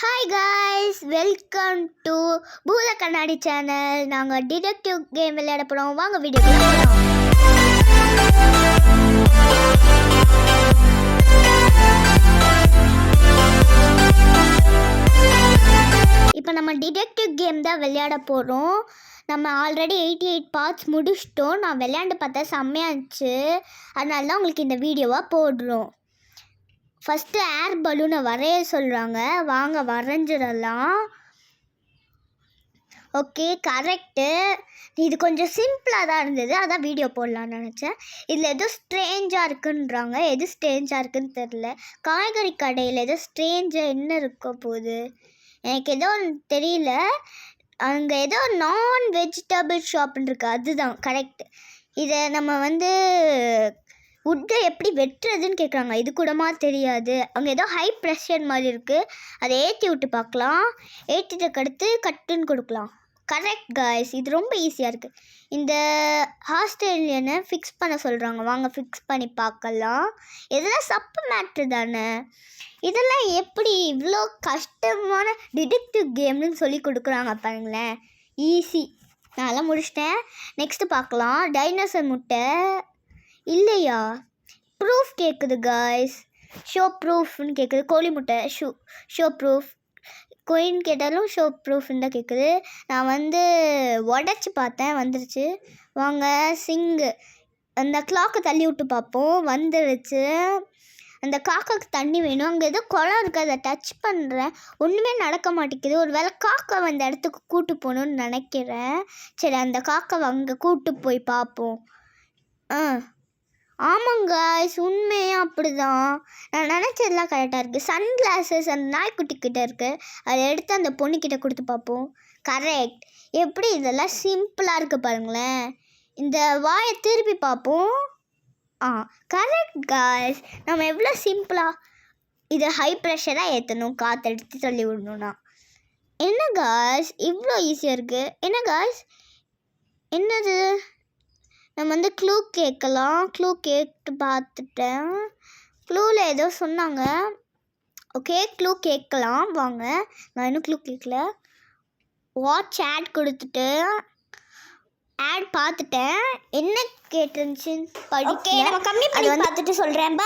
Hi guys, welcome to பூத கண்ணாடி channel. நாங்கள் டிடெக்டிவ் கேம் விளையாட போகிறோம். வாங்க வீடியோக்குள்ள போகலாம். இப்போ நம்ம டிடெக்டிவ் கேம் தான் விளையாட போகிறோம். நம்ம ஆல்ரெடி 88 பார்ட்ஸ் முடிச்சிட்டோம். நான் விளையாண்டு பார்த்தா செம்மையாக இருந்துச்சு. அதனால தான் உங்களுக்கு இந்த வீடியோவாக போடுறோம். ஃபஸ்ட்டு ஏர் பலூனை வரைய சொல்கிறாங்க. வாங்க வரைஞ்சிடலாம். Okay, correct. இது கொஞ்சம் சிம்பிளாக தான் இருந்தது, அதான் வீடியோ போடலான்னு நினச்சேன். இதில் எதோ ஸ்ட்ரேஞ்சாக இருக்குன்றாங்க. எது ஸ்ட்ரேஞ்சாக இருக்குன்னு தெரில. காய்கறி கடையில் எதோ ஸ்ட்ரேஞ்சாக என்ன இருக்க போகுது எனக்கு எதோ தெரியல. அங்கே ஏதோ நான் வெஜிடபிள் ஷாப்னு இருக்குது, அதுதான் கரெக்ட். இதை நம்ம உட்டை எப்படி வெட்டுறதுன்னு கேட்குறாங்க. இது கூடமா தெரியாது. அங்கே ஏதோ ஹை ப்ரெஷர் மாதிரி இருக்குது, அதை ஏற்றி விட்டு பார்க்கலாம். ஏற்றிட்டுக்கு அடுத்து கட்டுன்னு கொடுக்கலாம். கரெக்ட் காய்ஸ், இது ரொம்ப ஈஸியாக இருக்குது. இந்த ஆஸ்திரேலியனை ஃபிக்ஸ் பண்ண சொல்கிறாங்க. வாங்க ஃபிக்ஸ் பண்ணி பார்க்கலாம். இதெல்லாம் சப்பு மேட்ரு தானே. இதெல்லாம் எப்படி இவ்வளோ கஷ்டமான டிடெக்டிவ் கேம்னு சொல்லி கொடுக்குறாங்க பாருங்களேன். ஈஸி. நான் முடிச்சிட்டேன். நெக்ஸ்ட்டு பார்க்கலாம். டைனோசர் முட்டை இல்லையா? ப்ரூஃப் கேட்குது காய்ஸ். ஷோ ப்ரூஃப்னு கேட்குது. கோழி முட்டை ஷோ ப்ரூஃப். கோயின் கேட்டாலும் ஷோ ப்ரூஃப்னு தான் கேட்குது. நான் உடச்சி பார்த்தேன், வந்துருச்சு. வாங்க சிங்கு. அந்த கிளாக்கை தள்ளி விட்டு பார்ப்போம். வந்துடுச்சு. அந்த காக்காவுக்கு தண்ணி வேணும். அங்கே ஏதோ குளம் இருக்குது, அதை டச் பண்ணுறேன். ஒன்றுமே நடக்க மாட்டேங்குது. ஒரு வேளை காக்கா அந்த இடத்துக்கு கூட்டு போகணுன்னு நினைக்கிறேன். சரி, அந்த காக்காவை அங்கே கூட்டு போய் பார்ப்போம். ஆமாங்க, உண்மையாக அப்படி தான். நான் நினச்சதெல்லாம் கரெக்டாக இருக்குது. சன்கிளாஸஸ் அந்த நாய்க்குட்டிக்கிட்ட இருக்குது, அதை எடுத்து அந்த பொண்ணுக்கிட்ட கொடுத்து பார்ப்போம். கரெக்ட். எப்படி இதெல்லாம் சிம்பிளாக இருக்குது பாருங்களேன். இந்த வாயை திருப்பி பார்ப்போம். Correct guys. நம்ம எவ்வளோ சிம்பிளாக இதை ஹை ப்ரெஷராக ஏற்றணும், காற்றடித்து தள்ளி விடணும்னா. என்ன காய்ஸ் இவ்வளோ ஈஸியாக இருக்குது? என்ன காய்ஸ் என்னது? நம்ம க்ளூ கேட்கலாம். க்ளூ கேட்டு பார்த்துட்டேன். க்ளூவில் ஏதோ சொன்னாங்க. ஓகே, க்ளூ கேட்கலாம். வாங்க. நான் இன்னும் க்ளூ கேட்கல. வாட்ச் ஆட் கொடுத்துட்டு ஆட் பார்த்துட்டேன். என்ன கேட்டுருந்துச்சுன்னு படிக்க. நம்ம கம்மி பண்ணி பார்த்துட்டு சொல்கிறேன்.